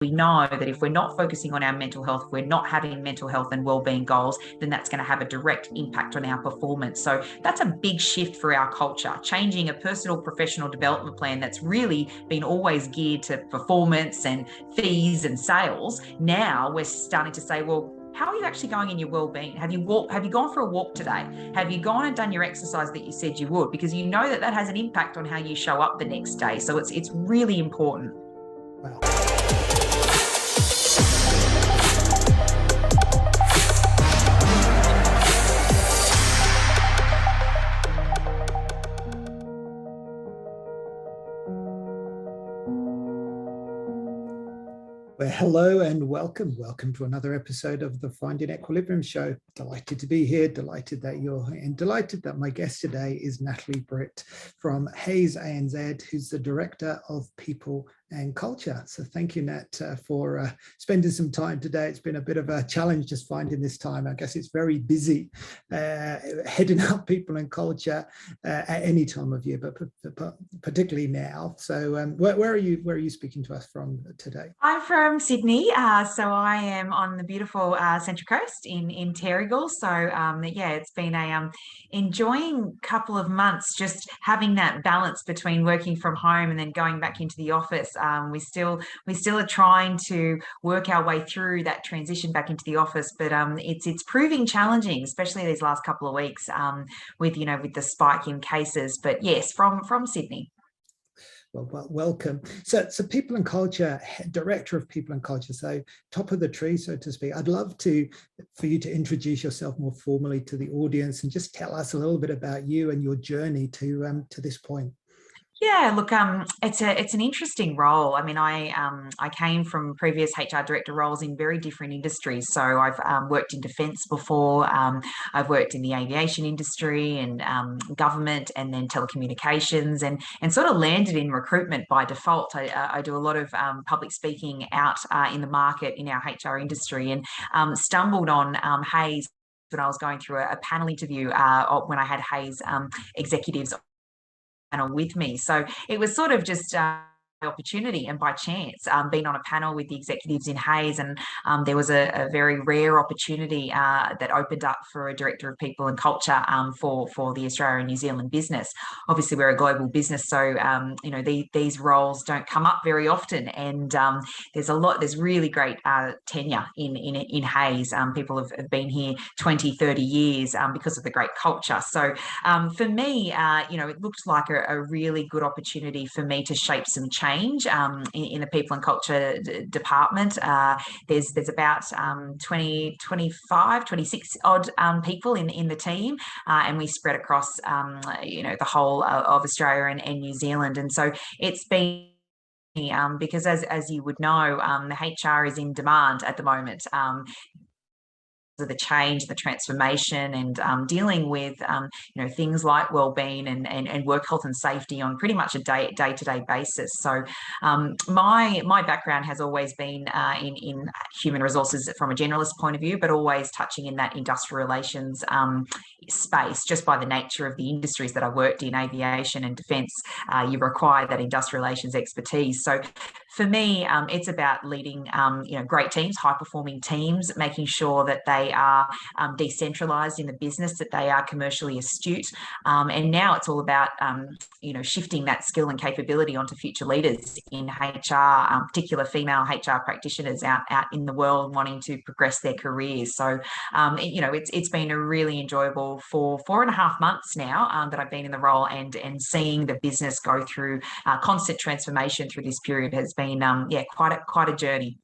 we know that if we're not focusing on our mental health, we're not having mental health and wellbeing goals, then that's going to have a direct impact on our performance. So that's a big shift for our culture, changing a personal professional development plan that's really been always geared to performance and fees and sales. Now we're starting to say, well, how are you actually going in your well-being? Have you gone for a walk today? Have you gone and done your exercise that you said you would? Because you know that has an impact on how you show up the next day. So it's really important. Wow. Well, hello and welcome. Welcome to another episode of the Finding Equilibrium Show. Delighted to be here, delighted that you're here, and delighted that my guest today is Natalie Britt from Hayes ANZ, who's the Director of People and Culture. So thank you, Nat, for spending some time today. It's been a bit of a challenge just finding this time. I guess it's very busy heading up people and culture at any time of year, but particularly now. So where are you speaking to us from today? I'm from Sydney, so I am on the beautiful Central Coast in Terrigal. So yeah, it's been a enjoying couple of months, just having that balance between working from home and then going back into the office. We still are trying to work our way through that transition back into the office, but it's proving challenging, especially these last couple of weeks with the spike in cases. But yes, from Sydney. Well, welcome. So People and Culture, Director of People and Culture, so top of the tree, so to speak. I'd love for you to introduce yourself more formally to the audience and just tell us a little bit about you and your journey to this point. Yeah, look, it's an interesting role. I mean, I came from previous HR director roles in very different industries. So I've worked in defence before. I've worked in the aviation industry and government, and then telecommunications, and sort of landed in recruitment by default. I do a lot of public speaking out in the market in our HR industry, and stumbled on Hayes when I was going through a panel interview when I had Hayes executives panel with me. So it was sort of just opportunity and by chance being on a panel with the executives in Hayes, and there was a very rare opportunity that opened up for a director of people and culture for the Australia and New Zealand business. Obviously we're a global business, so these roles don't come up very often, and there's really great tenure in Hayes. People have been here 20-30 years because of the great culture. So for me, it looked like a really good opportunity for me to shape some change in the people and culture department. There's about 25, 26 odd people in the team, and we spread across the whole of Australia and New Zealand. And so it's been because as you would know, the HR is in demand at the moment. The change, the transformation, and dealing with things like wellbeing and work health and safety on pretty much a day-to-day basis. So my background has always been in human resources from a generalist point of view, but always touching in that industrial relations space. Just by the nature of the industries that I worked in, aviation and defence, you require that industrial relations expertise. So for me, it's about leading great teams, high-performing teams, making sure that they are decentralised in the business, that they are commercially astute. And now it's all about shifting that skill and capability onto future leaders in HR, particular female HR practitioners out in the world wanting to progress their careers. So it's been a really enjoyable for 4.5 months now that I've been in the role, and seeing the business go through constant transformation through this period has been quite a journey.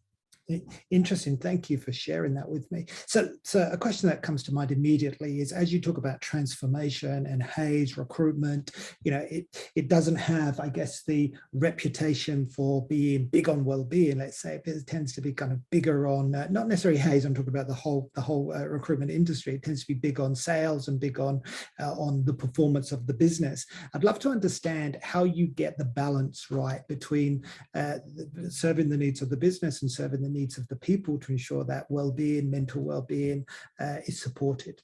Interesting. Thank you for sharing that with me. So a question that comes to mind immediately is, as you talk about transformation and Hayes recruitment, it doesn't have, I guess, the reputation for being big on well-being. Let's say it tends to be kind of bigger on not necessarily Hayes. I'm talking about the whole recruitment industry. It tends to be big on sales and big on the performance of the business. I'd love to understand how you get the balance right between serving the needs of the business and serving the needs of the people to ensure that well-being, mental well-being is supported.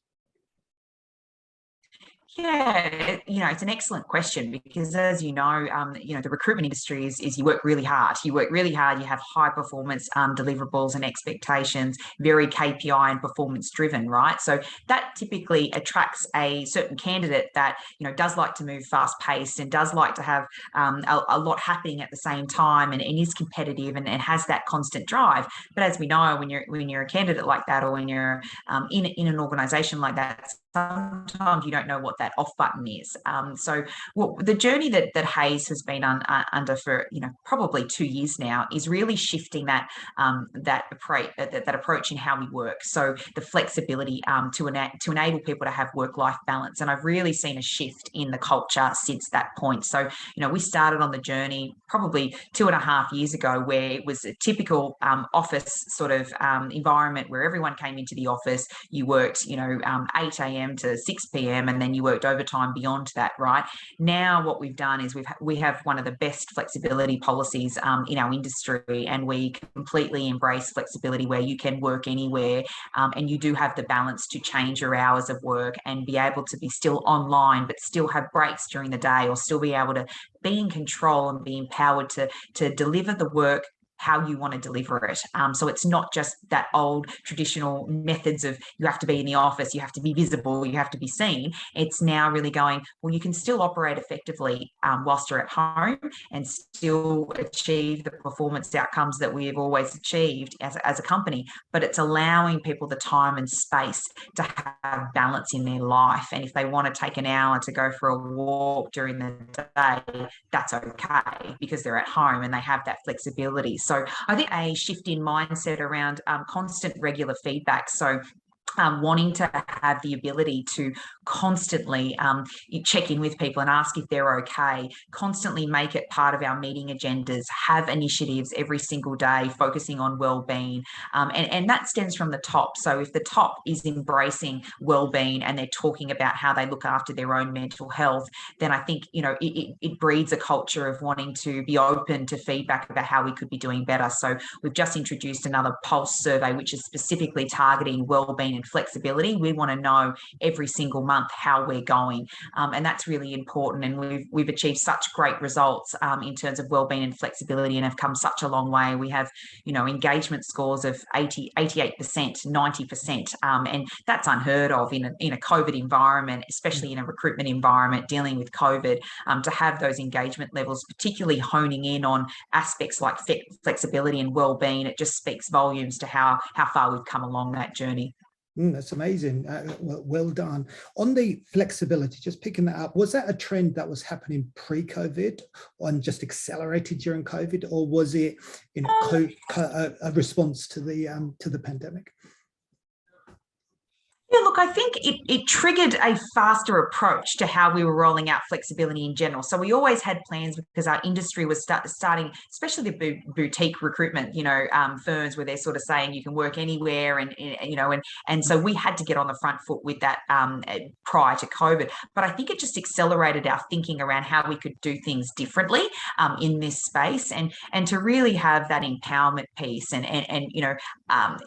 Yeah, it's an excellent question because, as the recruitment industry is you work really hard. You work really hard. You have high performance deliverables and expectations, very KPI and performance driven, right? So that typically attracts a certain candidate that does like to move fast paced and does like to have a lot happening at the same time, and is competitive and has that constant drive. But as we know, when you're a candidate like that, or when you're in an organisation like that, sometimes you don't know what that off button is. So the journey that Hays has been under for probably 2 years now is really shifting that approach in how we work. So the flexibility to enable people to have work-life balance, and I've really seen a shift in the culture since that point. So we started on the journey probably 2.5 years ago, where it was a typical office sort of environment where everyone came into the office. You worked 8 a.m. to 6 p.m. and then you worked overtime beyond that, right? Now what we've done is we have one of the best flexibility policies in our industry, and we completely embrace flexibility where you can work anywhere, and you do have the balance to change your hours of work and be able to be still online but still have breaks during the day, or still be able to be in control and be empowered to deliver the work how you want to deliver it. So it's not just that old traditional methods of you have to be in the office, you have to be visible, you have to be seen. It's now really going, well, you can still operate effectively whilst you're at home and still achieve the performance outcomes that we've always achieved as a company, but it's allowing people the time and space to have balance in their life. And if they want to take an hour to go for a walk during the day, that's okay because they're at home and they have that flexibility. So I think a shift in mindset around constant regular feedback. So wanting to have the ability to constantly check in with people and ask if they're okay, constantly make it part of our meeting agendas, have initiatives every single day focusing on wellbeing, and that stems from the top. So if the top is embracing wellbeing and they're talking about how they look after their own mental health, then I think it breeds a culture of wanting to be open to feedback about how we could be doing better. So we've just introduced another pulse survey, which is specifically targeting wellbeing and flexibility. We want to know every single month how we're going, and that's really important. And we've achieved such great results in terms of wellbeing and flexibility, and have come such a long way. We have engagement scores of 88%, 90%, and that's unheard of in a COVID environment, especially in a recruitment environment dealing with COVID. To have those engagement levels, particularly honing in on aspects like flexibility and wellbeing, it just speaks volumes to how far we've come along that journey. That's amazing. Well done. On the flexibility, just picking that up, was that a trend that was happening pre-COVID and just accelerated during COVID, or was it a response to the pandemic? Yeah, look, I think it triggered a faster approach to how we were rolling out flexibility in general. So we always had plans because our industry was starting, especially the boutique recruitment, firms where they're sort of saying you can work anywhere, and so we had to get on the front foot with that prior to COVID. But I think it just accelerated our thinking around how we could do things differently in this space, and to really have that empowerment piece and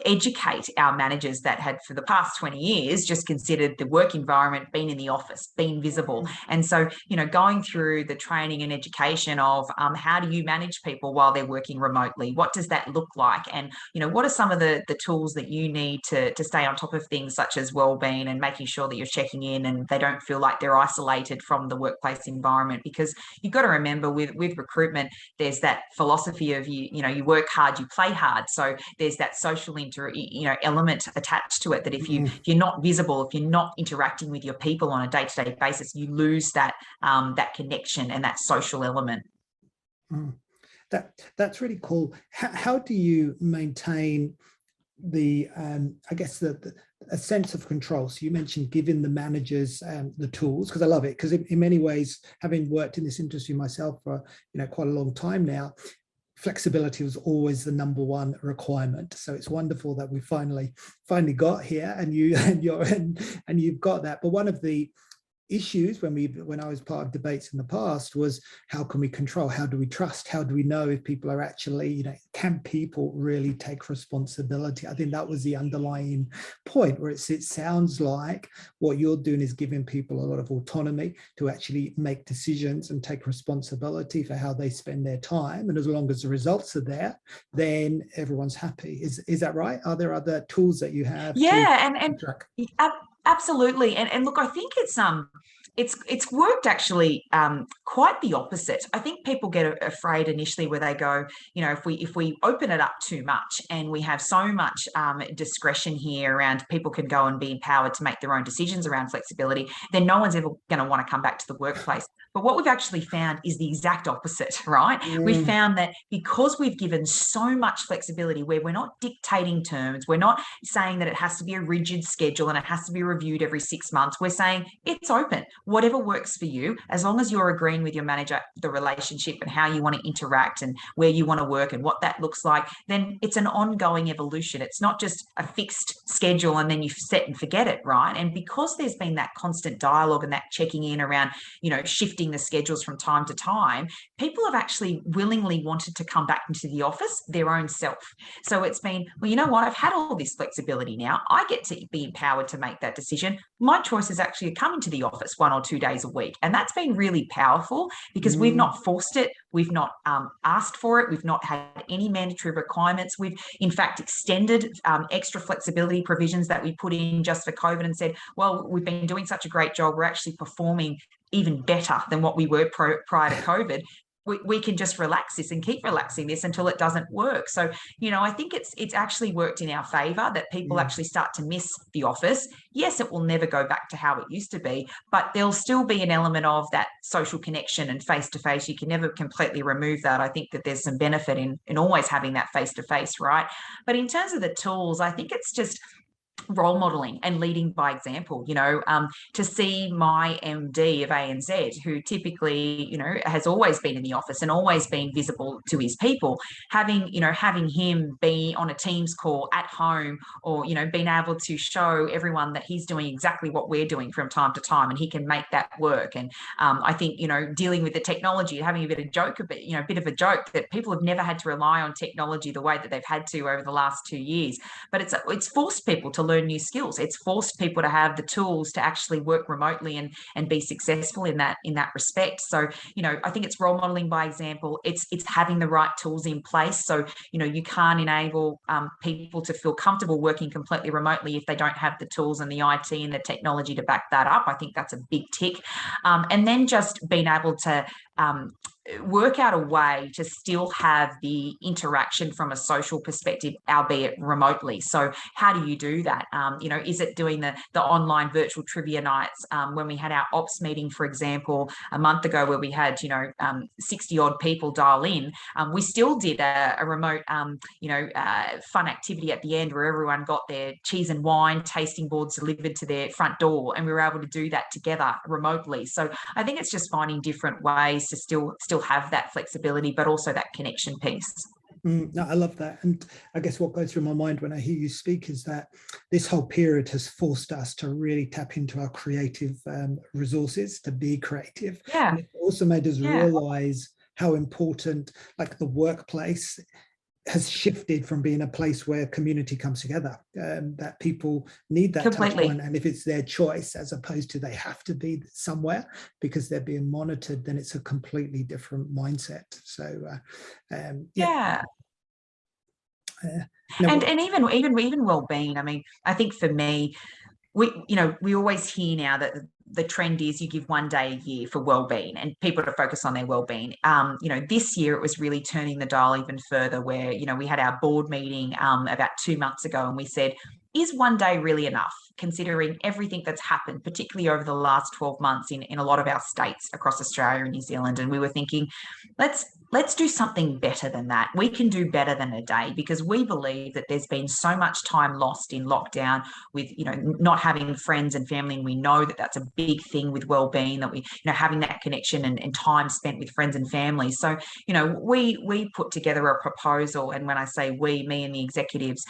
educate our managers that had for the past 20 years just considered the work environment being in the office, being visible. And so, going through the training and education of how do you manage people while they're working remotely? What does that look like? And, what are some of the tools that you need to stay on top of things such as wellbeing, and making sure that you're checking in and they don't feel like they're isolated from the workplace environment? Because you've got to remember with recruitment, there's that philosophy of you work hard, you play hard. So there's that social element attached to it, that if you're not visible, if you're not interacting with your people on a day-to-day basis, you lose that connection and that social element. That's really cool. How do you maintain the a sense of control? So you mentioned giving the managers the tools, because I love it, because in many ways, having worked in this industry myself for quite a long time now, flexibility was always the number one requirement. So it's wonderful that we finally got here, and you've got that. But one of the issues when I was part of debates in the past was, how can we control? How do we trust? How do we know if people are actually, can people really take responsibility? I think that was the underlying point, where it sounds like what you're doing is giving people a lot of autonomy to actually make decisions and take responsibility for how they spend their time. And as long as the results are there, then everyone's happy. Is that right? Are there other tools that you have and track? absolutely. And look, I think it's worked actually quite the opposite. I think people get afraid initially where they go, if we open it up too much and we have so much discretion here around, people can go and be empowered to make their own decisions around flexibility, then no one's ever going to want to come back to the workplace. But what we've actually found is the exact opposite, right? We've found that because we've given so much flexibility, where we're not dictating terms, we're not saying that it has to be a rigid schedule and it has to be reviewed every 6 months. We're saying it's open, whatever works for you, as long as you're agreeing with your manager, the relationship and how you want to interact and where you want to work and what that looks like, then it's an ongoing evolution. It's not just a fixed schedule and then you set and forget it, right? And because there's been that constant dialogue and that checking in around, shifting the schedules from time to time, people have actually willingly wanted to come back into the office their own self. So it's been, well, you know what, I've had all this flexibility now. I get to be empowered to make that decision. My choice is actually coming to the office 1 or 2 days a week. And that's been really powerful because we've not forced it. We've not asked for it. We've not had any mandatory requirements. We've, in fact, extended extra flexibility provisions that we put in just for COVID and said, well, we've been doing such a great job. We're actually performing even better than what we were prior to COVID. We can just relax this and keep relaxing this until it doesn't work. So, I think it's actually worked in our favor that people actually start to miss the office. Yes, it will never go back to how it used to be, but there'll still be an element of that social connection and face-to-face. You can never completely remove that. I think that there's some benefit in always having that face-to-face, right? But in terms of the tools, I think it's just role modeling and leading by example. To see my MD of ANZ, who typically, has always been in the office and always been visible to his people, having him be on a Teams call at home, or, being able to show everyone that he's doing exactly what we're doing from time to time and he can make that work. And I think, dealing with the technology, having a bit of a joke that people have never had to rely on technology the way that they've had to over the last 2 years. But it's forced people to learn new skills. It's forced people to have the tools to actually work remotely and be successful in that respect. So, I think it's role modeling by example. It's having the right tools in place. So, you can't enable people to feel comfortable working completely remotely if they don't have the tools and the IT and the technology to back that up. I think that's a big tick. And then just being able to work out a way to still have the interaction from a social perspective, albeit remotely. So how do you do that? Is it doing the online virtual trivia nights? When we had our ops meeting, for example, a month ago, where we had 60 odd people dial in, we still did a remote fun activity at the end where everyone got their cheese and wine tasting boards delivered to their front door, and we were able to do that together remotely. So I think it's just finding different ways to still have that flexibility, but also that connection piece. No, I love that. And I guess what goes through my mind when I hear you speak is that this whole period has forced us to really tap into our creative resources, to be creative. Yeah. And it also made us realize how important, like, the workplace has shifted from being a place where community comes together, that people need that touch point, and if it's their choice as opposed to they have to be somewhere because they're being monitored, then it's a completely different mindset. So and even well-being. I mean, I think for me, we always hear now that the trend is you give 1 day a year for well-being and people to focus on their well-being. This year it was really turning the dial even further, where, we had our board meeting about 2 months ago, and we said, is 1 day really enough, considering everything that's happened, particularly over the last 12 months in a lot of our states across Australia and New Zealand? And we were thinking, let's do something better than that. We can do better than a day, because we believe that there's been so much time lost in lockdown with, not having friends and family. And we know that that's a big thing with wellbeing, that we, having that connection and time spent with friends and family. So, we put together a proposal, and when I say we, me and the executives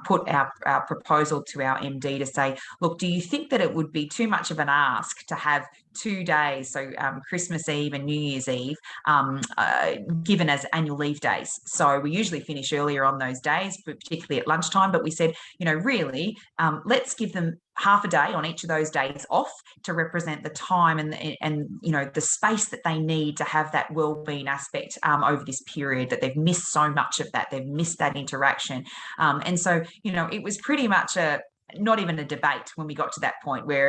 put our proposal to our MD to say, look, do you think that it would be too much of an ask to have 2 days, so Christmas Eve and New Year's Eve, given as annual leave days? So we usually finish earlier on those days, but particularly at lunchtime. But we said, really, let's give them half a day on each of those days off to represent the time and the space that they need to have that wellbeing aspect over this period, that they've missed so much of that. They've missed that interaction. And so, it was pretty much not even a debate when we got to that point where,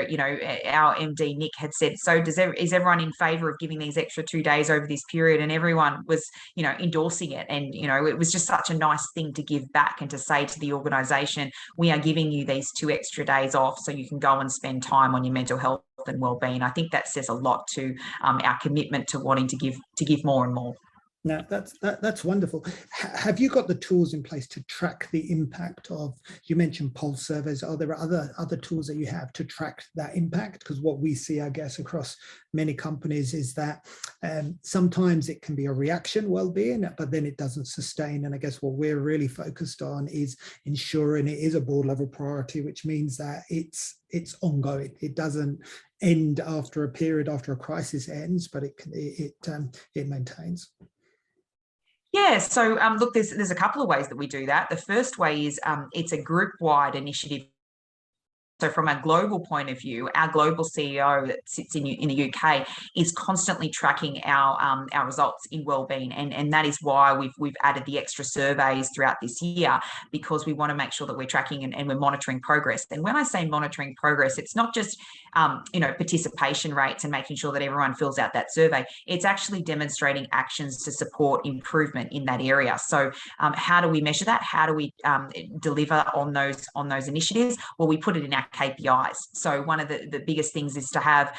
our MD, Nick, had said, so is everyone in favour of giving these extra 2 days over this period? And everyone was, endorsing it. And, it was just such a nice thing to give back and to say to the organisation, we are giving you these 2 extra days off so you can go and spend time on your mental health and wellbeing. I think that says a lot to our commitment to wanting to give more and more. Now, that's wonderful. Have you got the tools in place to track the impact of, you mentioned pulse surveys, are there other tools that you have to track that impact? Because what we see, I guess, across many companies is that sometimes it can be a reaction well-being, but then it doesn't sustain. And I guess what we're really focused on is ensuring it is a board level priority, which means that it's ongoing. It doesn't end after a period, after a crisis ends, but it maintains. Yeah, so look, there's a couple of ways that we do that. The first way is it's a group-wide initiative. So from a global point of view, our global CEO that sits in the UK is constantly tracking our results in wellbeing, and that is why we've added the extra surveys throughout this year, because we want to make sure that we're tracking and we're monitoring progress. And when I say monitoring progress, it's not just participation rates and making sure that everyone fills out that survey. It's actually demonstrating actions to support improvement in that area. So how do we measure that? How do we deliver on those initiatives? Well, we put it in our KPIs. So one of the biggest things is to have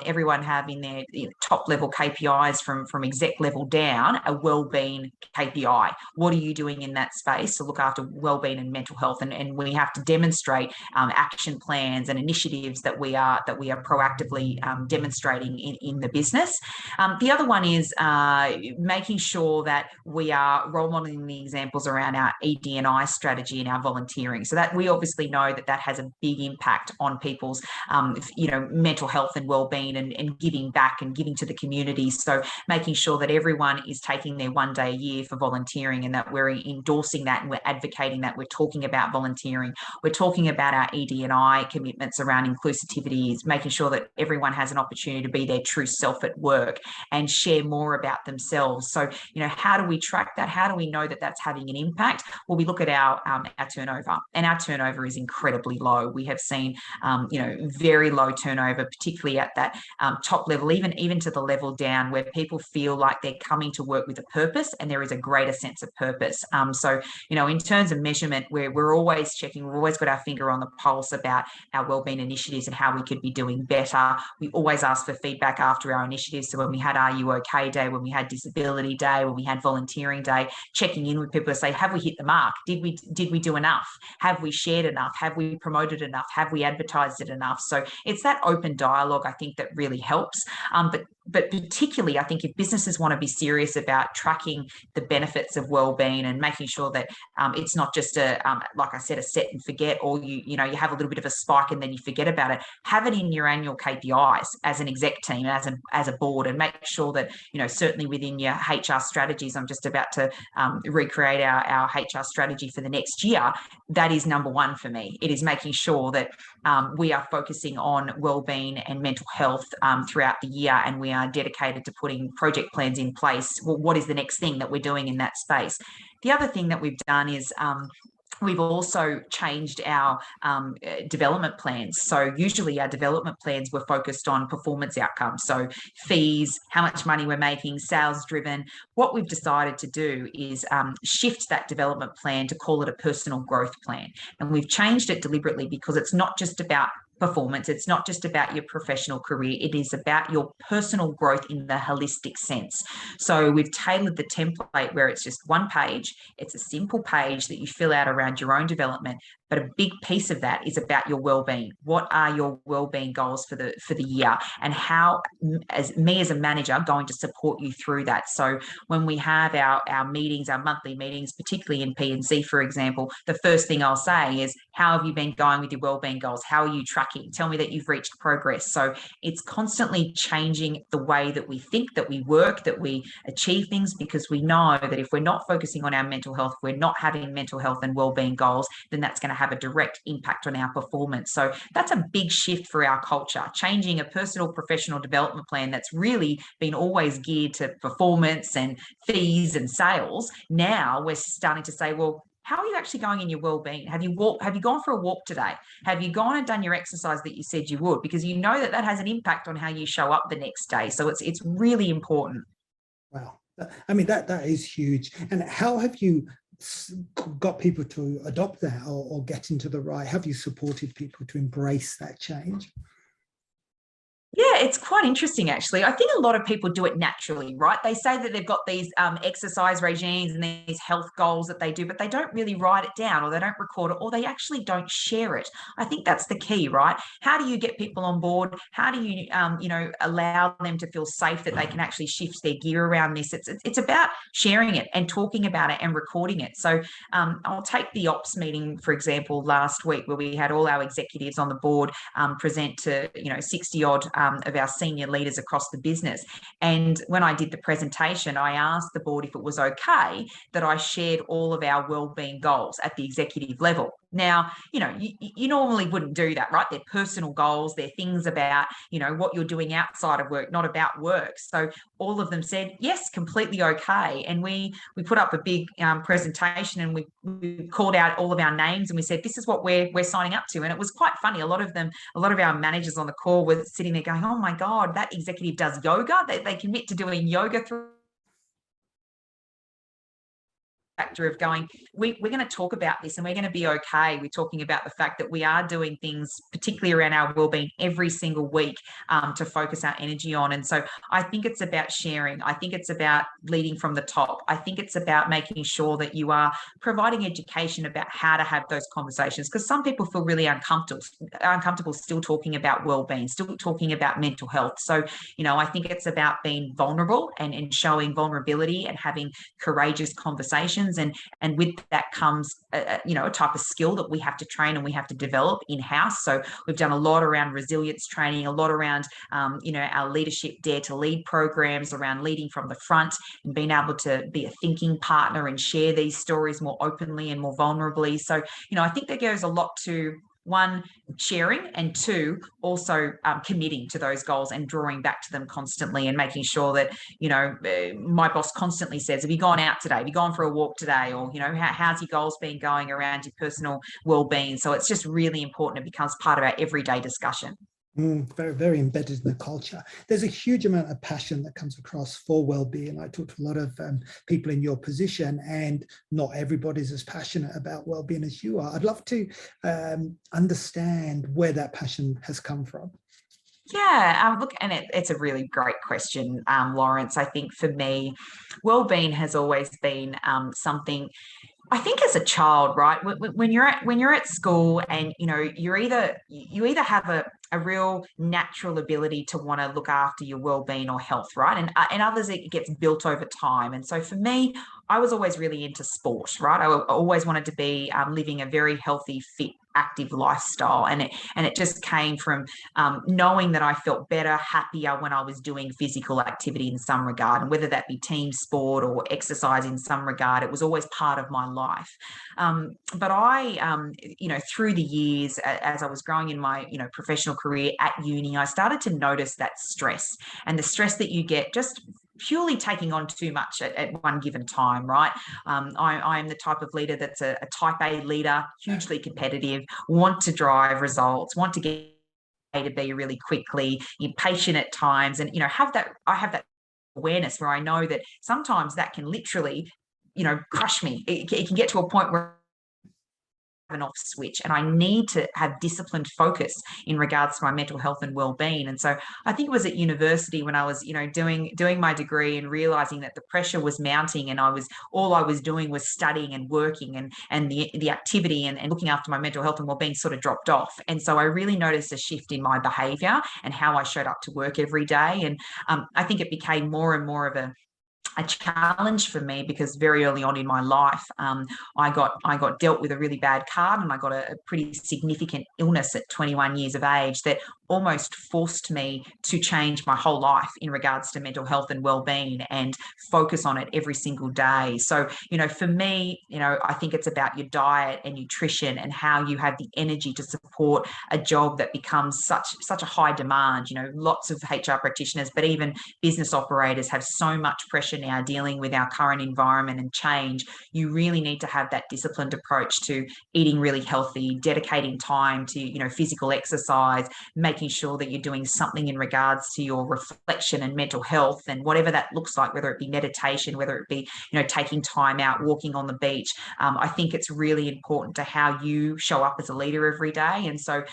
everyone have in their top level KPIs from exec level down a wellbeing KPI. What are you doing in that space to look after wellbeing and mental health? And we have to demonstrate action plans and initiatives that we are proactively demonstrating in the business. The other one is making sure that we are role modeling the examples around our ED&I strategy and our volunteering. So that we obviously know that has a big impact on people's mental health and wellbeing and giving back and giving to the community. So making sure that everyone is taking their 1 day a year for volunteering, and that we're endorsing that and we're advocating that. We're talking about volunteering. We're talking about our ED&I commitments around inclusivity, making sure that everyone has an opportunity to be their true self at work and share more about themselves. So, how do we track that? How do we know that that's having an impact? Well, we look at our turnover, and our turnover is incredibly low. We have seen, very low turnover, particularly at that top level, even to the level down, where people feel like they're coming to work with a purpose and there is a greater sense of purpose. So, in terms of measurement, we're always checking, we've always got our finger on the pulse about our wellbeing initiatives and how we could be doing better. We always ask for feedback after our initiatives. So when we had Are You OK Day, when we had Disability Day, when we had Volunteering Day, checking in with people to say, have we hit the mark? Did we do enough? Have we shared enough? Have we promoted enough? Have we advertised it enough? So it's that open dialogue, I think, that really helps. But particularly, I think if businesses want to be serious about tracking the benefits of wellbeing and making sure that it's not just like I said, a set and forget, or you have a little bit of a spike and then you forget about it. Have it in your annual KPIs as an exec team, as a board, and make sure that certainly within your HR strategies. I'm just about to recreate our HR strategy for the next year. That is number one for me. It is making sure that we are focusing on wellbeing and mental health throughout the year, and we are dedicated to putting project plans in place. Well, what is the next thing that we're doing in that space? The other thing that we've done is we've also changed our development plans. So usually our development plans were focused on performance outcomes. So fees, how much money we're making, sales driven. What we've decided to do is shift that development plan to call it a personal growth plan. And we've changed it deliberately because it's not just about performance. It's not just about your professional career. It is about your personal growth in the holistic sense. So we've tailored the template where it's just one page. It's a simple page that you fill out around your own development. But a big piece of that is about your well-being. What are your well-being goals for the year, and how, as a manager, going to support you through that? So when we have our meetings, our monthly meetings, particularly in P&C, for example, the first thing I'll say is, how have you been going with your well-being goals? How are you tracking? Tell me that you've reached progress. So it's constantly changing the way that we think, that we work, that we achieve things, because we know that if we're not focusing on our mental health, we're not having mental health and well-being goals, then that's going to have a direct impact on our performance. So that's a big shift for our culture, changing a personal professional development plan that's really been always geared to performance and fees and sales. Now we're starting to say, well, how are you actually going in your well-being? Have you gone for a walk today? Have you gone and done your exercise that you said you would? Because you know that has an impact on how you show up the next day. So it's really important. Wow. I mean, that is huge. And how have you got people to adopt that or get into the right? Have you supported people to embrace that change? Yeah, it's quite interesting, actually. I think a lot of people do it naturally, right? They say that they've got these exercise regimes and these health goals that they do, but they don't really write it down, or they don't record it, or they actually don't share it. I think that's the key, right? How do you get people on board? How do you, allow them to feel safe that they can actually shift their gear around this? It's about sharing it and talking about it and recording it. So I'll take the ops meeting, for example, last week, where we had all our executives on the board present to 60 odd of our senior leaders across the business. And when I did the presentation, I asked the board if it was okay that I shared all of our wellbeing goals at the executive level. Now, you normally wouldn't do that, right? They're personal goals. They're things about, what you're doing outside of work, not about work. So all of them said, yes, completely okay. And we put up a big presentation, and we called out all of our names, and we said, this is what we're signing up to. And it was quite funny. A lot of our managers on the call were sitting there going, oh my God, that executive does yoga. They commit to doing yoga through factor of going, we're going to talk about this, and we're going to be okay with talking about the fact that we are doing things, particularly around our wellbeing, every single week to focus our energy on. And so I think it's about sharing. I think it's about leading from the top. I think it's about making sure that you are providing education about how to have those conversations, because some people feel really uncomfortable still talking about wellbeing, still talking about mental health. So, I think it's about being vulnerable and showing vulnerability and having courageous conversations. And with that comes a type of skill that we have to train and we have to develop in-house. So we've done a lot around resilience training, a lot around our leadership Dare to Lead programs, around leading from the front and being able to be a thinking partner and share these stories more openly and more vulnerably. So I think there goes a lot to, one, sharing, and two, also committing to those goals and drawing back to them constantly, and making sure that, my boss constantly says, have you gone out today? Have you gone for a walk today? Or, how's your goals been going around your personal well-being? So it's just really important. It becomes part of our everyday discussion. Very, very embedded in the culture. There's a huge amount of passion that comes across for well-being. I talk to a lot of people in your position, and not everybody's as passionate about well-being as you are. I'd love to understand where that passion has come from. Yeah, look, and it's a really great question, Lawrence. I think for me, well-being has always been something. I think as a child, right, when you're at school, and you either have a real natural ability to want to look after your well-being or health, right, and others, it gets built over time. And so for me, I was always really into sport, right? I always wanted to be living a very healthy, fit, active lifestyle, and it just came from knowing that I felt better, happier when I was doing physical activity in some regard, and whether that be team sport or exercise in some regard, it was always part of my life. But I, through the years, as I was growing in my professional career at uni, I started to notice that stress, and the stress that you get just purely taking on too much at one given time, right? I am the type of leader that's a type A leader, hugely competitive, want to drive results, want to get A to B really quickly, impatient at times, and I have that awareness where I know that sometimes that can literally crush me. It can get to a point where an off switch, and I need to have disciplined focus in regards to my mental health and well-being. And so I think it was at university when I was, doing my degree and realizing that the pressure was mounting, and all I was doing was studying and working, and the activity and looking after my mental health and well-being sort of dropped off. And so I really noticed a shift in my behavior and how I showed up to work every day. And I think it became more and more of a challenge for me, because very early on in my life, I got dealt with a really bad card, and I got a pretty significant illness at 21 years of age that almost forced me to change my whole life in regards to mental health and well-being, and focus on it every single day. So, for me, I think it's about your diet and nutrition, and how you have the energy to support a job that becomes such a high demand. Lots of HR practitioners, but even business operators, have so much pressure now dealing with our current environment and change. You really need to have that disciplined approach to eating really healthy, dedicating time to, physical exercise, making sure that you're doing something in regards to your reflection and mental health, and whatever that looks like, whether it be meditation, whether it be, taking time out, walking on the beach. I think it's really important to how you show up as a leader every day. And so,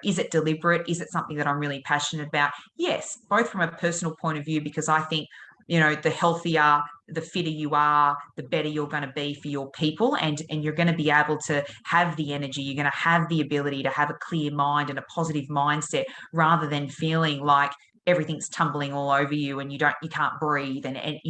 is it deliberate? Is it something that I'm really passionate about? Yes, both from a personal point of view, because I think, the healthier, the fitter you are, the better you're going to be for your people. And you're going to be able to have the energy. You're going to have the ability to have a clear mind and a positive mindset, rather than feeling like everything's tumbling all over you and you can't breathe. And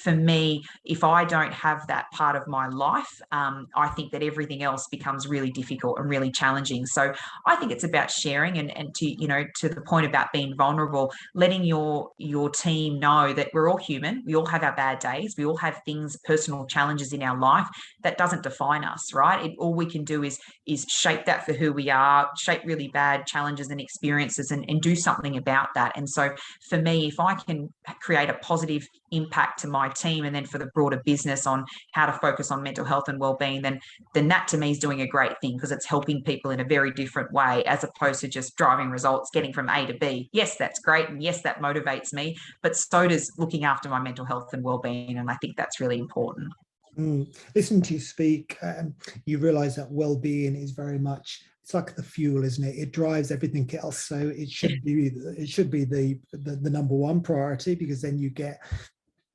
for me, if I don't have that part of my life, I think that everything else becomes really difficult and really challenging. So I think it's about sharing, and to the point about being vulnerable, letting your team know that we're all human. We all have our bad days. We all have things, personal challenges in our life. That doesn't define us, right? All we can do is shape that for who we are, shape really bad challenges and experiences, and do something about that. And so for me, if I can create a positive impact to my team, and then for the broader business on how to focus on mental health and well-being, then that to me is doing a great thing, because it's helping people in a very different way, as opposed to just driving results, getting from A to B. Yes, that's great, and yes, that motivates me, but so does looking after my mental health and well-being, and I think that's really important. Listen to you speak, you realize that well-being is very much, it's like the fuel, isn't it? It drives everything else. So it should be the number one priority, because then you get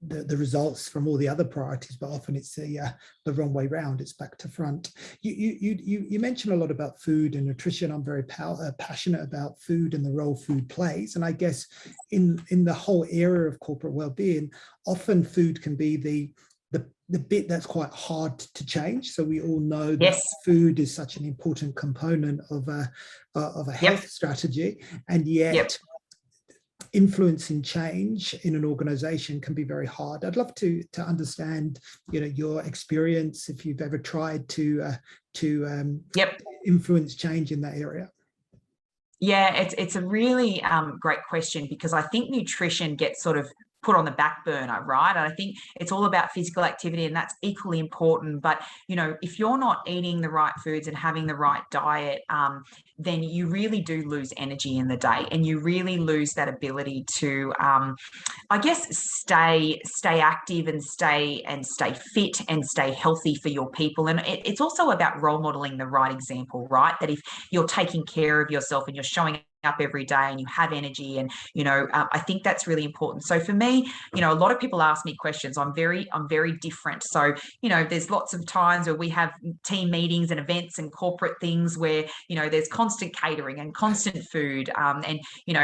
the results from all the other priorities. But often it's the wrong way round. It's back to front. You mentioned a lot about food and nutrition. I'm very passionate about food and the role food plays. And I guess in the whole area of corporate well-being, often food can be the bit that's quite hard to change. So we all know that food is such an important component of a health strategy, and yet influencing change in an organization can be very hard. I'd love to understand, your experience, if you've ever tried to influence change in that area. Yeah, it's a really great question, because I think nutrition gets sort of put on the back burner, right? And I think it's all about physical activity, and that's equally important. But, if you're not eating the right foods and having the right diet, then you really do lose energy in the day, and you really lose that ability to, I guess, stay active and stay fit and stay healthy for your people. And it's also about role modeling the right example, right? That if you're taking care of yourself and you're showing up every day and you have energy, and I think that's really important. So for me, a lot of people ask me questions. I'm very different. So there's lots of times where we have team meetings and events and corporate things where there's constant catering and constant food, and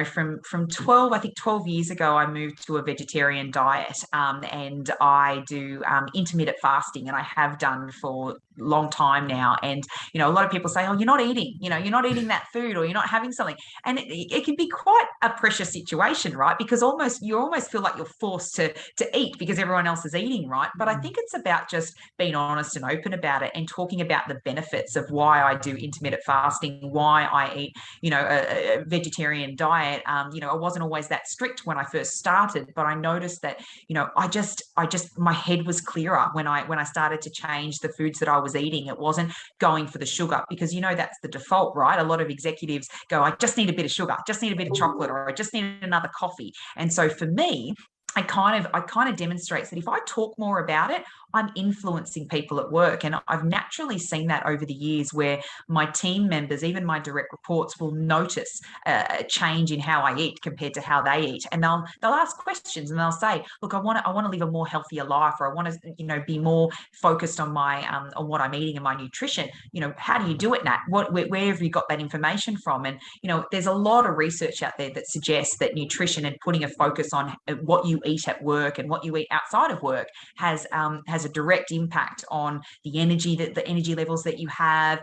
from 12 years ago, I moved to a vegetarian diet, and I do intermittent fasting, and I have done for a long time now. And a lot of people say, oh, you're not eating that food, or you're not having something. And it can be quite a pressure situation, right? Because you almost feel like you're forced to eat because everyone else is eating, right? But I think it's about just being honest and open about it, and talking about the benefits of why I do intermittent fasting, why I eat, a vegetarian diet. I wasn't always that strict when I first started, but I noticed that, I just my head was clearer when I started to change the foods that I was eating. It wasn't going for the sugar, because that's the default, right? A lot of executives go, I just need a bit of sugar, I just need a bit of chocolate, or I just need another coffee. And so for me, I kind of demonstrates that if I talk more about it, I'm influencing people at work. And I've naturally seen that over the years where my team members, even my direct reports, will notice a change in how I eat compared to how they eat. And they'll ask questions and they'll say, look, I want to live a more healthier life, or I want to, be more focused on my on what I'm eating and my nutrition. How do you do it, Nat? Where have you got that information from? And there's a lot of research out there that suggests that nutrition and putting a focus on what you eat at work and what you eat outside of work has a direct impact on the energy levels that you have,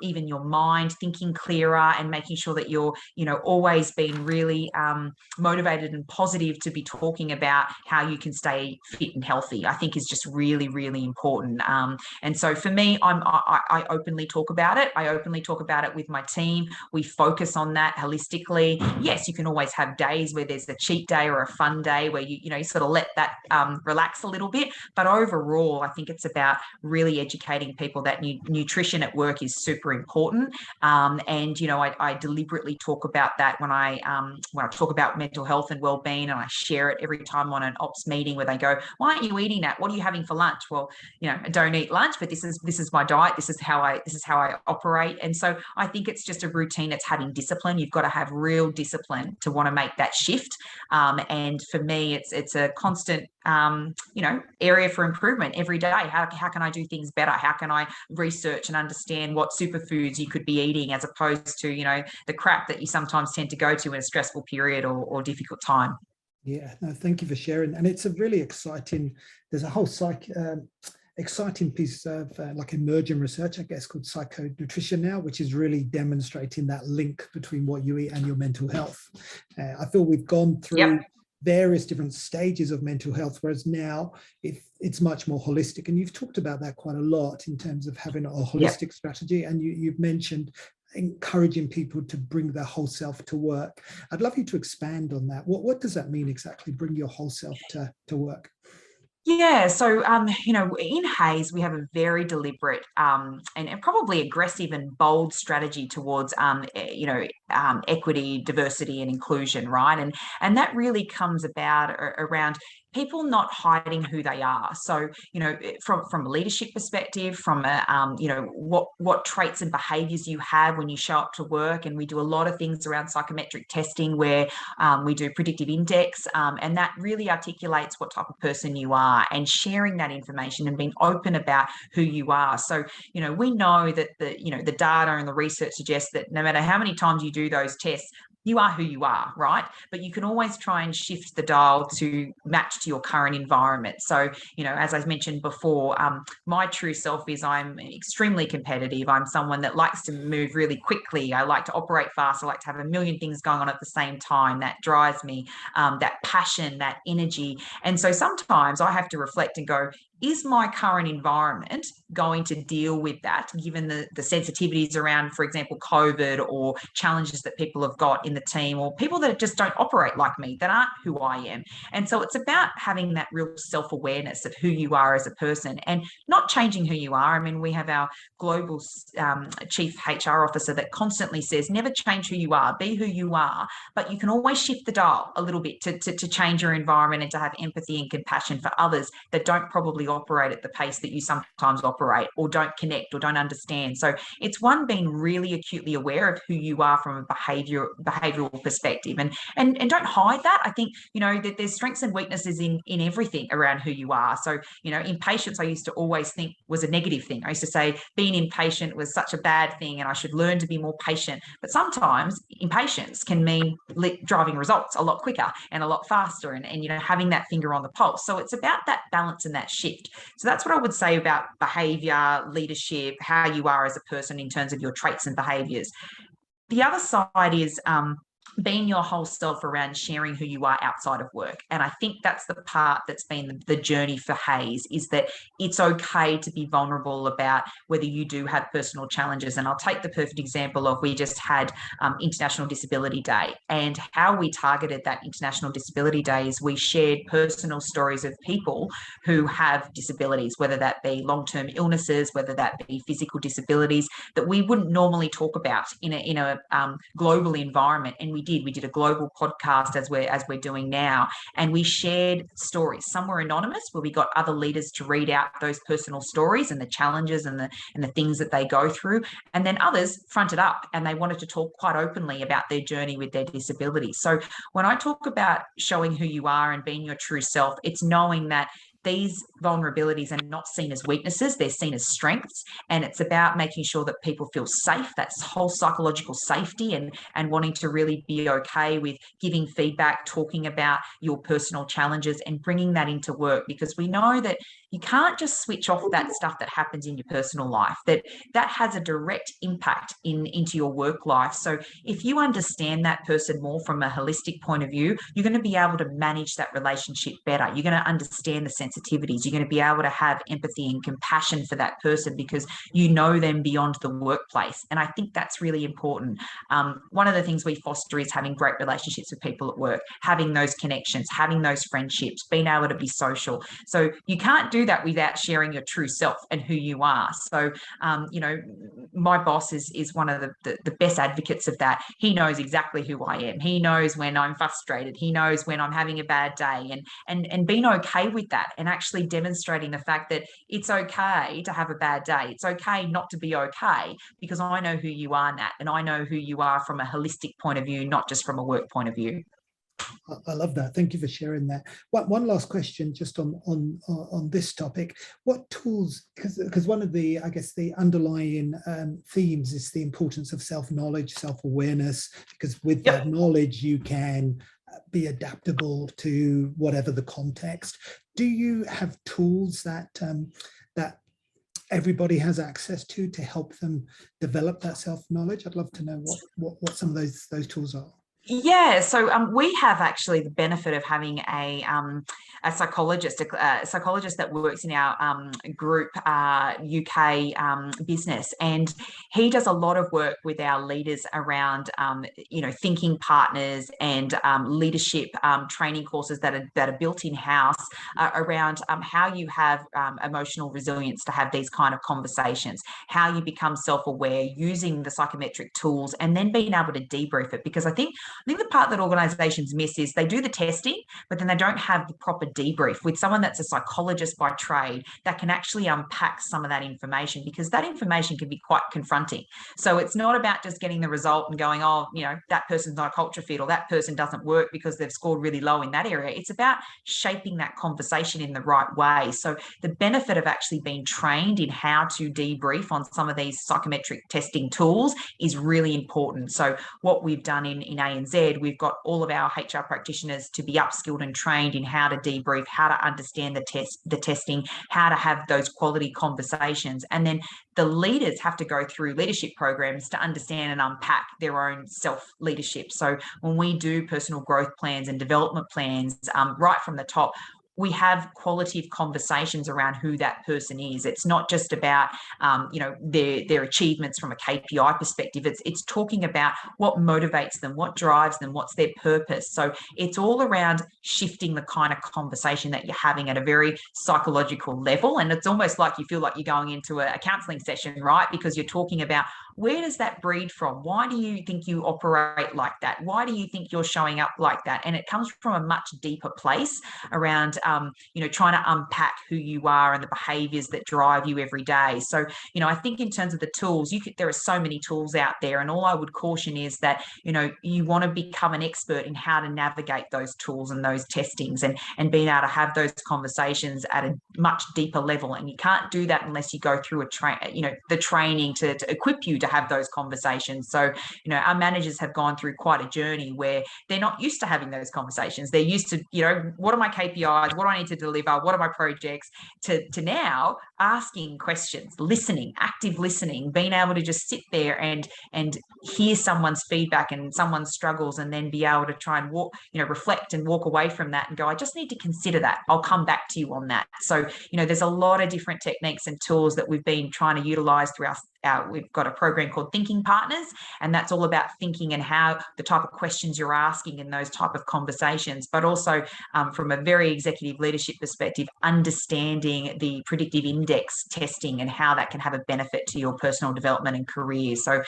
even your mind, thinking clearer, and making sure that you're always being really motivated and positive to be talking about how you can stay fit and healthy. I think is just really, really important. And so for me, I openly talk about it. I openly talk about it with my team. We focus on that holistically. Yes, you can always have days where there's a cheat day or a fun day where you sort of let that relax a little bit. But overall, I think it's about really educating people that nutrition at work is super important. And I deliberately talk about that when I talk about mental health and well-being, and I share it every time on an ops meeting where they go, "Why aren't you eating that? What are you having for lunch?" Well, I don't eat lunch, but this is my diet. This is how I operate. And so I think it's just a routine. It's having discipline. You've got to have real discipline to want to make that shift. And for me, it's a constant area for improvement every day. How can I do things better? How can I research and understand what superfoods you could be eating, as opposed to the crap that you sometimes tend to go to in a stressful period or difficult time. Yeah, no, thank you for sharing. And it's a really exciting, there's a whole exciting piece of like emerging research, I guess, called psychonutrition now, which is really demonstrating that link between what you eat and your mental health. I feel we've gone through various different stages of mental health, whereas now it's much more holistic. And you've talked about that quite a lot in terms of having a holistic strategy. And you've mentioned encouraging people to bring their whole self to work. I'd love you to expand on that. What does that mean exactly, bring your whole self to work? Yeah, so in Hays we have a very deliberate and probably aggressive and bold strategy towards equity, diversity, and inclusion, right? And that really comes about around people not hiding who they are. So from a leadership perspective, from a what traits and behaviours you have when you show up to work, and we do a lot of things around psychometric testing where we do predictive index, and that really articulates what type of person you are, and sharing that information and being open about who you are. So we know that the data and the research suggests that no matter how many times you do those tests, you are who you are, right? But you can always try and shift the dial to match to your current environment. So, as I mentioned before, my true self is I'm extremely competitive. I'm someone that likes to move really quickly. I like to operate fast. I like to have a million things going on at the same time. That drives me, that passion, that energy. And so sometimes I have to reflect and go, is my current environment going to deal with that, given the sensitivities around, for example, COVID, or challenges that people have got in the team, or people that just don't operate like me, that aren't who I am? And so it's about having that real self-awareness of who you are as a person and not changing who you are. I mean, we have our global chief HR officer that constantly says, never change who you are, be who you are, but you can always shift the dial a little bit to change your environment and to have empathy and compassion for others that don't probably operate at the pace that you sometimes operate, or don't connect, or don't understand. So it's one, being really acutely aware of who you are from a behavioral perspective, and don't hide that. I think that there's strengths and weaknesses in everything around who you are. So impatience I used to always think was a negative thing. I used to say being impatient was such a bad thing and I should learn to be more patient. But sometimes impatience can mean driving results a lot quicker and a lot faster, and having that finger on the pulse. So it's about that balance and that shift. So that's what I would say about behavior, leadership, how you are as a person in terms of your traits and behaviors. The other side is being your whole self around sharing who you are outside of work. And I think that's the part that's been the journey for Hays, is that it's okay to be vulnerable about whether you do have personal challenges. And I'll take the perfect example of, we just had International Disability Day, and how we targeted that International Disability Day is we shared personal stories of people who have disabilities, whether that be long-term illnesses, whether that be physical disabilities that we wouldn't normally talk about in a global environment. And we did. We did a global podcast as we're doing now, and we shared stories. Some were anonymous, where we got other leaders to read out those personal stories and the challenges and the things that they go through. And then others fronted up and they wanted to talk quite openly about their journey with their disability. So when I talk about showing who you are and being your true self, it's knowing that these vulnerabilities are not seen as weaknesses, they're seen as strengths. And it's about making sure that people feel safe, that's whole psychological safety, and wanting to really be okay with giving feedback, talking about your personal challenges and bringing that into work, because we know that you can't just switch off that stuff that happens in your personal life, that has a direct impact into your work life. So if you understand that person more from a holistic point of view, you're going to be able to manage that relationship better. You're going to understand the sensitivities. You're going to be able to have empathy and compassion for that person because you know them beyond the workplace. And I think that's really important. One of the things we foster is having great relationships with people at work, having those connections, having those friendships, being able to be social. So you can't do that without sharing your true self and who you are. So, my boss is one of the best advocates of that. He knows exactly who I am. He knows when I'm frustrated. He knows when I'm having a bad day, and being okay with that, and actually demonstrating the fact that it's okay to have a bad day. It's okay not to be okay, because I know who you are, Nat, and I know who you are from a holistic point of view, not just from a work point of view. I love that. Thank you for sharing that. One last question just on this topic. What tools, because one of the, I guess, the underlying themes is the importance of self-knowledge, self-awareness, because with that knowledge, you can be adaptable to whatever the context. Do you have tools that everybody has access to help them develop that self-knowledge? I'd love to know what some of those tools are. Yeah, so we have actually the benefit of having a psychologist that works in our group UK business, and he does a lot of work with our leaders around thinking partners and leadership training courses that are built in house around how you have emotional resilience to have these kind of conversations, how you become self-aware using the psychometric tools, and then being able to debrief it. Because I think the part that organizations miss is they do the testing, but then they don't have the proper debrief with someone that's a psychologist by trade that can actually unpack some of that information, because that information can be quite confronting. So it's not about just getting the result and going, oh, that person's not a culture fit, or that person doesn't work because they've scored really low in that area. It's about shaping that conversation in the right way. So the benefit of actually being trained in how to debrief on some of these psychometric testing tools is really important. So what we've done in ANZ, we've got all of our HR practitioners to be upskilled and trained in how to debrief, how to understand the testing, how to have those quality conversations. And then the leaders have to go through leadership programs to understand and unpack their own self-leadership. So when we do personal growth plans and development plans, right from the top, we have qualitative conversations around who that person is. It's not just about, their achievements from a KPI perspective. It's talking about what motivates them, what drives them, what's their purpose. So it's all around shifting the kind of conversation that you're having at a very psychological level. And it's almost like you feel like you're going into a counseling session, right? Because you're talking about, where does that breed from? Why do you think you operate like that? Why do you think you're showing up like that? And it comes from a much deeper place around, trying to unpack who you are and the behaviors that drive you every day. So, I think in terms of the tools, there are so many tools out there. And all I would caution is that, you want to become an expert in how to navigate those tools and those testings and being able to have those conversations at a much deeper level. And you can't do that unless you go through the training to equip you to have those conversations. So, our managers have gone through quite a journey where they're not used to having those conversations. They're used to, what are my KPIs? What do I need to deliver? What are my projects? To now asking questions, listening, active listening, being able to just sit there and hear someone's feedback and someone's struggles, and then be able to try and reflect and walk away from that and go, I just need to consider that. I'll come back to you on that. So, there's a lot of different techniques and tools that we've been trying to utilize through we've got a program called Thinking Partners, and that's all about thinking and how the type of questions you're asking in those type of conversations, but also from a very executive leadership perspective, understanding the predictive index testing and how that can have a benefit to your personal development and career. So,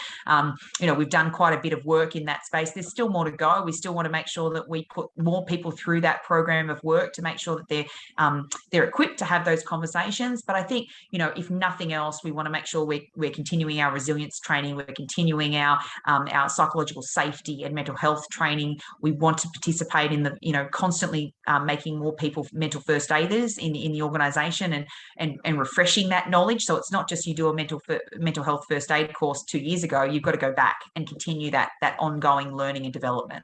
we've done quite a bit of work in that space. There's still more to go. We still want to make sure that we put more people through that program of work to make sure that they're equipped to have those conversations. But I think, if nothing else, we want to make sure we're continuing our resilience training, we're continuing our psychological safety and mental health training. We want to participate in constantly making more people mental first aiders in the organisation and refreshing that knowledge. So it's not just you do a mental health first aid course 2 years ago. You've got to go back and continue that ongoing learning and development.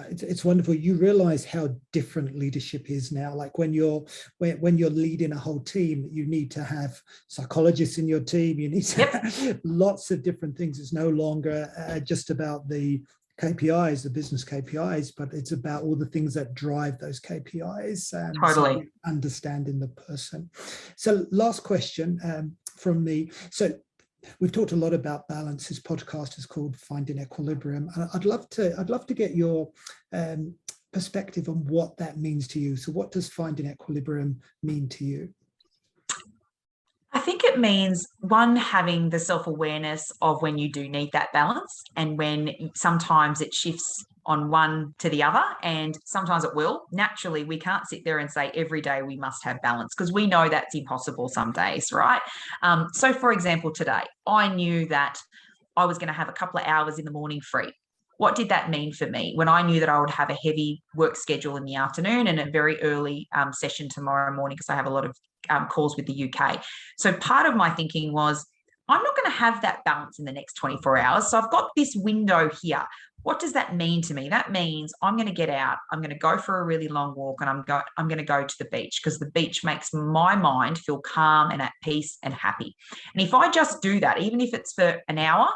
It's wonderful. You realize how different leadership is now. Like when you're leading a whole team, you need to have psychologists in your team. You need to have lots of different things. It's no longer just about the KPIs, the business KPIs, but it's about all the things that drive those KPIs. Totally. So understanding the person. So last question from me. So we've talked a lot about balance. This podcast is called Finding Equilibrium. I'd love to get your perspective on what that means to you. So what does finding equilibrium mean to you? I think it means, one, having the self-awareness of when you do need that balance, and when sometimes it shifts on one to the other, and sometimes it will. Naturally, we can't sit there and say every day we must have balance, because we know that's impossible some days, right? So for example, today, I knew that I was going to have a couple of hours in the morning free. What did that mean for me when I knew that I would have a heavy work schedule in the afternoon and a very early session tomorrow morning, because I have a lot of calls with the UK. So part of my thinking was, I'm not going to have that balance in the next 24 hours. So I've got this window here. What does that mean to me? That means I'm going to get out, I'm going to go for a really long walk, and I'm going to go to the beach, because the beach makes my mind feel calm and at peace and happy. And if I just do that, even if it's for an hour,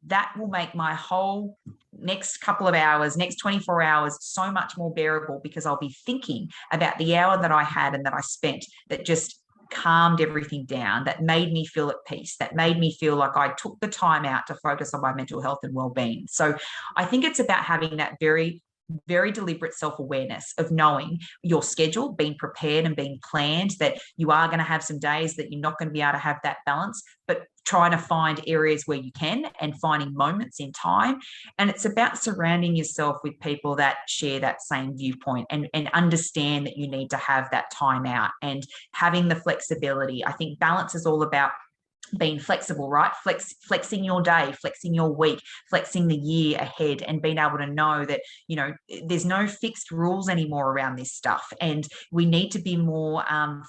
that will make my whole next couple of hours, next 24 hours, so much more bearable, because I'll be thinking about the hour that I had and that I spent that just calmed everything down, that made me feel at peace, that made me feel like I took the time out to focus on my mental health and well-being. So I think it's about having that very, very deliberate self-awareness of knowing your schedule, being prepared and being planned, that you are going to have some days that you're not going to be able to have that balance, but trying to find areas where you can and finding moments in time. And it's about surrounding yourself with people that share that same viewpoint and understand that you need to have that time out and having the flexibility. I think balance is all about being flexible, right? Flexing your day, flexing your week, flexing the year ahead, and being able to know that, there's no fixed rules anymore around this stuff. And we need to be more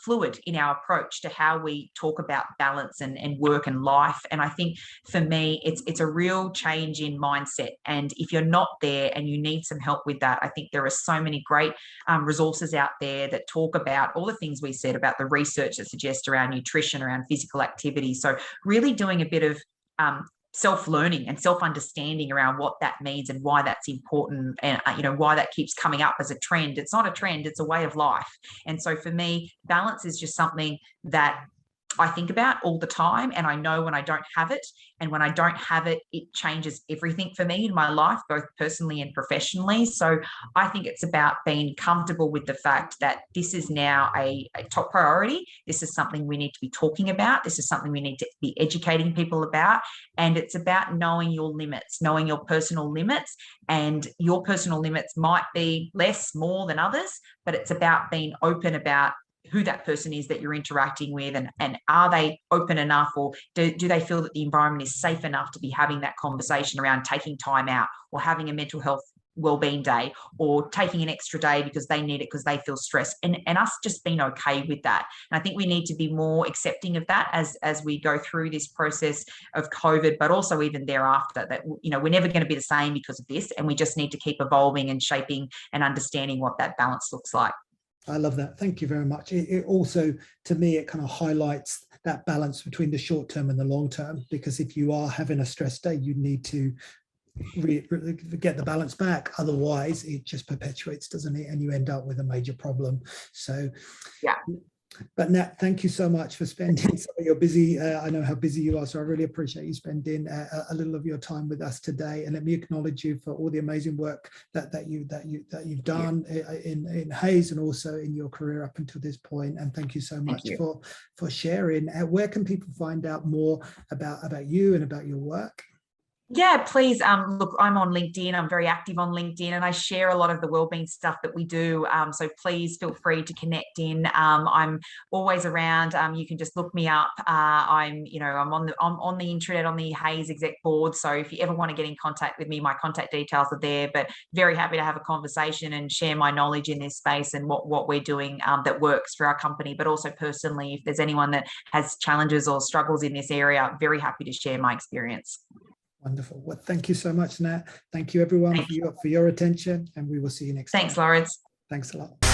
fluid in our approach to how we talk about balance and work and life. And I think for me, it's a real change in mindset. And if you're not there and you need some help with that, I think there are so many great resources out there that talk about all the things we said about the research that suggests around nutrition, around physical activity. So really doing a bit of self-learning and self-understanding around what that means and why that's important, and why that keeps coming up as a trend. It's not a trend, it's a way of life. And so for me, balance is just something that I think about all the time, and I know when I don't have it, and when I don't have it, it changes everything for me in my life, both personally and professionally. So I think it's about being comfortable with the fact that this is now a top priority. This is something we need to be talking about. This is something we need to be educating people about. And it's about knowing your limits, knowing your personal limits, and your personal limits might be less, more than others, but it's about being open about who that person is that you're interacting with, and are they open enough, or do they feel that the environment is safe enough to be having that conversation around taking time out, or having a mental health wellbeing day, or taking an extra day because they need it because they feel stressed, and us just being okay with that. And I think we need to be more accepting of that as we go through this process of COVID, but also even thereafter, that we're never going to be the same because of this, and we just need to keep evolving and shaping and understanding what that balance looks like. I love that. Thank you very much. It also, to me, it kind of highlights that balance between the short term and the long term, because if you are having a stress day, you need to get the balance back. Otherwise, it just perpetuates, doesn't it? And you end up with a major problem. So, yeah. But Nat, thank you so much for spending some of your busy, I know how busy you are, so I really appreciate you spending a little of your time with us today. And let me acknowledge you for all the amazing work that you've done in Hays and also in your career up until this point. And thank you so much for sharing. Where can people find out more about you and about your work? Yeah, please. Look, I'm on LinkedIn. I'm very active on LinkedIn, and I share a lot of the wellbeing stuff that we do. So please feel free to connect in. I'm always around. You can just look me up. I'm on the internet on the Hays exec board. So if you ever want to get in contact with me, my contact details are there. But very happy to have a conversation and share my knowledge in this space and what we're doing that works for our company. But also personally, if there's anyone that has challenges or struggles in this area, very happy to share my experience. Wonderful. Well, thank you so much, Nat. Thank you, everyone, for your attention, and we will see you next time. Thanks, Lawrence. Thanks a lot.